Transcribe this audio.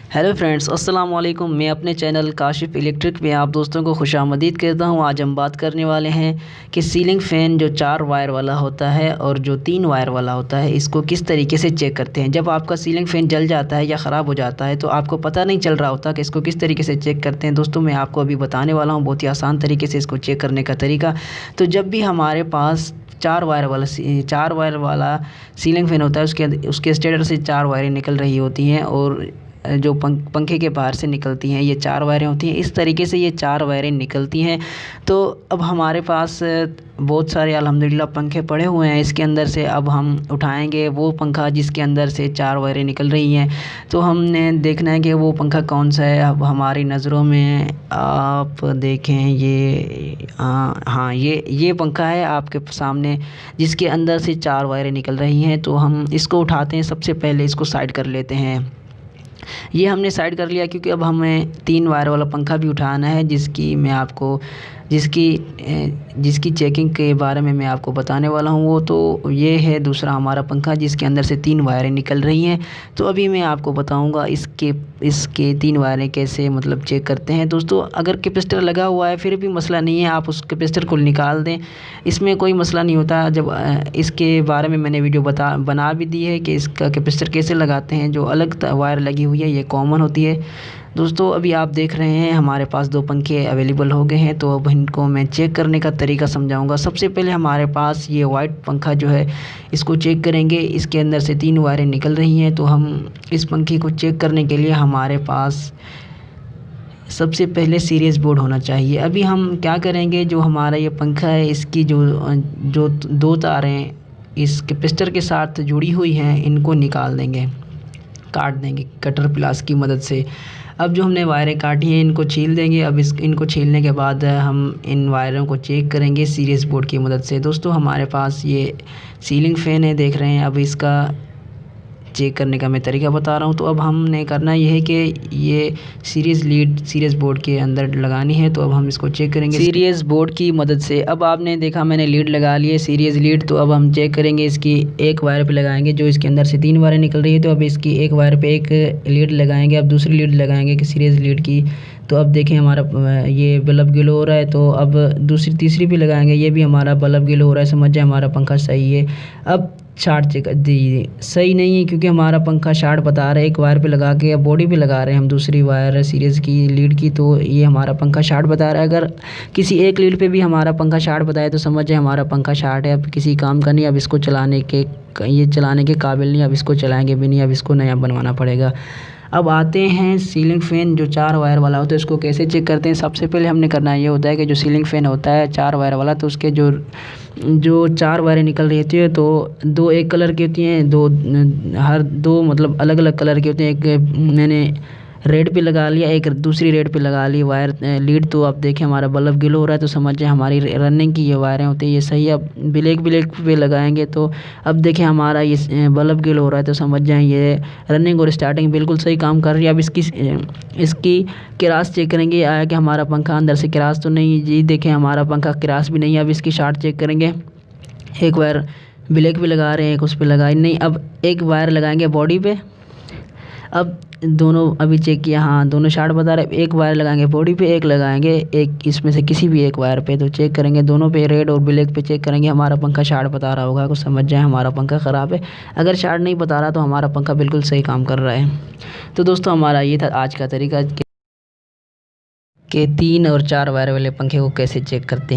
Hello friends, अस्सलाम वालेकुम। मैं अपने चैनल काशिफ इलेक्ट्रिक में आप दोस्तों को खुश आमदीद कहता हूँ। आज हम बात करने वाले हैं कि सीलिंग फ़ैन जो 4 वायर वाला होता है और जो 3 वायर वाला होता है, इसको किस तरीके से चेक करते हैं। जब आपका सीलिंग फ़ैन जल जाता है या ख़राब हो जाता है तो आपको पता नहीं चल रहा होता कि इसको किस तरीके से चेक करते हैं। दोस्तों, मैं आपको अभी बताने वाला हूँ बहुत ही आसान तरीके से इसको चेक करने का तरीका। तो जब भी हमारे पास 4 वायर वाला सीलिंग फ़ैन होता है, उसके स्टेटर से 4 वायरें निकल रही होती हैं और जो पंखे के बाहर से निकलती हैं, ये 4 वायरें होती हैं। इस तरीके से ये 4 वायरें निकलती हैं। तो अब हमारे पास बहुत सारे अल्हम्दुलिल्लाह पंखे पड़े हुए हैं। इसके अंदर से अब हम उठाएंगे वो पंखा जिसके अंदर से 4 वायरें निकल रही हैं। तो हमने देखना है कि वो पंखा कौन सा है। अब हमारी नज़रों में आप देखें, ये पंखा है आपके सामने जिसके अंदर से 4 वायरें निकल रही हैं। तो हम इसको उठाते हैं। सबसे पहले इसको साइड कर लेते हैं। ये हमने साइड कर लिया क्योंकि अब हमें 3 वायर वाला पंखा भी उठाना है जिसकी चेकिंग के बारे में मैं आपको बताने वाला हूँ। वो तो ये है दूसरा हमारा पंखा जिसके अंदर से 3 वायरें निकल रही हैं। तो अभी मैं आपको बताऊँगा इसके 3 वायरें कैसे मतलब चेक करते हैं। दोस्तों, अगर कैपेसिटर लगा हुआ है फिर भी मसला नहीं है, आप उस कैपेसिटर को निकाल दें, इसमें कोई मसला नहीं होता। जब इसके बारे में मैंने वीडियो बना भी दी है कि इसका कैपेसिटर कैसे लगाते हैं। जो अलग वायर लगी हुई है ये कॉमन होती है। दोस्तों, अभी आप देख रहे हैं हमारे पास 2 पंखे अवेलेबल हो गए हैं। तो अब इनको मैं चेक करने का तरीका समझाऊंगा। सबसे पहले हमारे पास ये वाइट पंखा जो है इसको चेक करेंगे। इसके अंदर से 3 वायरें निकल रही हैं। तो हम इस पंखे को चेक करने के लिए हमारे पास सबसे पहले सीरीज बोर्ड होना चाहिए। अभी हम क्या करेंगे, जो हमारा ये पंखा है इसकी जो 2 तारें इस कैपेसिटर के साथ जुड़ी हुई हैं, इनको निकाल देंगे, काट देंगे कटर प्लास की मदद से। अब जो हमने वायरें काटी हैं इनको छील देंगे। अब इनको छीलने के बाद हम इन वायरों को चेक करेंगे सीरीज बोर्ड की मदद से। दोस्तों, हमारे पास ये सीलिंग फ़ैन है, देख रहे हैं। अब इसका चेक करने का मैं तरीका बता रहा हूँ। तो अब हमने करना ये है कि ये सीरीज बोर्ड के अंदर लगानी है। तो अब हम इसको चेक करेंगे सीरीज बोर्ड की मदद से। अब आपने देखा मैंने लीड लगा ली है, सीरीज लीड। तो अब हम चेक करेंगे, इसकी एक वायर पे लगाएंगे जो इसके अंदर से 3 वायरें निकल रही है। तो अब इसकी एक वायर पे एक लीड लगाएंगे। अब दूसरी लीड लगाएंगे कि सीरीज लीड की। तो अब देखें हमारा ये बल्ब ग्लो हो रहा है। तो अब तीसरी भी लगाएंगे, ये भी हमारा बल्ब ग्लो हो रहा है। समझ जाए हमारा पंखा सही है। अब शार्ट चेक सही नहीं है क्योंकि हमारा पंखा शार्ट बता रहा है। एक वायर पे लगा के अब बॉडी पे लगा रहे हैं हम दूसरी वायर सीरीज़ की लीड की। तो ये हमारा पंखा शार्ट बता रहा है। अगर किसी एक लीड पे भी हमारा पंखा शार्ट बताए तो समझ जाए हमारा पंखा शार्ट है, अब किसी काम का नहीं। अब इसको चलाने के काबिल नहीं, अब इसको चलाएंगे भी नहीं, अब इसको नया बनवाना पड़ेगा। अब आते हैं सीलिंग फ़ैन जो 4 वायर वाला होता है, इसको कैसे चेक करते हैं। सबसे पहले हमने करना ये होता है कि जो सीलिंग फ़ैन होता है 4 वायर वाला, तो उसके जो 4 वायरें निकल रही होती है तो 2 एक कलर की होती हैं, 2 मतलब अलग अलग कलर की होती हैं। एक मैंने रेड पे लगा लिया, एक दूसरी रेड पे लगा ली वायर लीड। तो आप देखें हमारा बल्ब ग्लो हो रहा है। तो समझ जाए हमारी रनिंग की ये वायरें होती हैं, ये सही है। अब ब्लैक पे लगाएंगे तो अब देखें हमारा ये बल्ब ग्लो हो रहा है। तो समझ जाएं ये रनिंग और स्टार्टिंग बिल्कुल सही काम कर रही है। अब इसकी क्रास चेक करेंगे, आया कि हमारा पंखा अंदर से क्रास तो नहीं जी। देखें हमारा पंखा क्रास भी नहीं है। अब इसकी शार्ट चेक करेंगे। एक वायर ब्लैक पे लगा रहे हैं, एक उस पर लगाए नहीं। अब एक वायर लगाएंगे बॉडी पे। अब दोनों अभी चेक किया, हाँ दोनों शार्ट बता रहे। एक वायर लगाएंगे बॉडी पे, एक लगाएंगे एक इसमें से किसी भी एक वायर पे। तो चेक करेंगे दोनों पे, रेड और ब्लैक पे चेक करेंगे। हमारा पंखा शार्ट बता रहा होगा, कुछ समझ जाए हमारा पंखा ख़राब है। अगर शार्ट नहीं बता रहा तो हमारा पंखा बिल्कुल सही काम कर रहा है। तो दोस्तों, हमारा ये था आज का तरीका कि 3 और 4 वायर वाले पंखे को कैसे चेक करते हैं।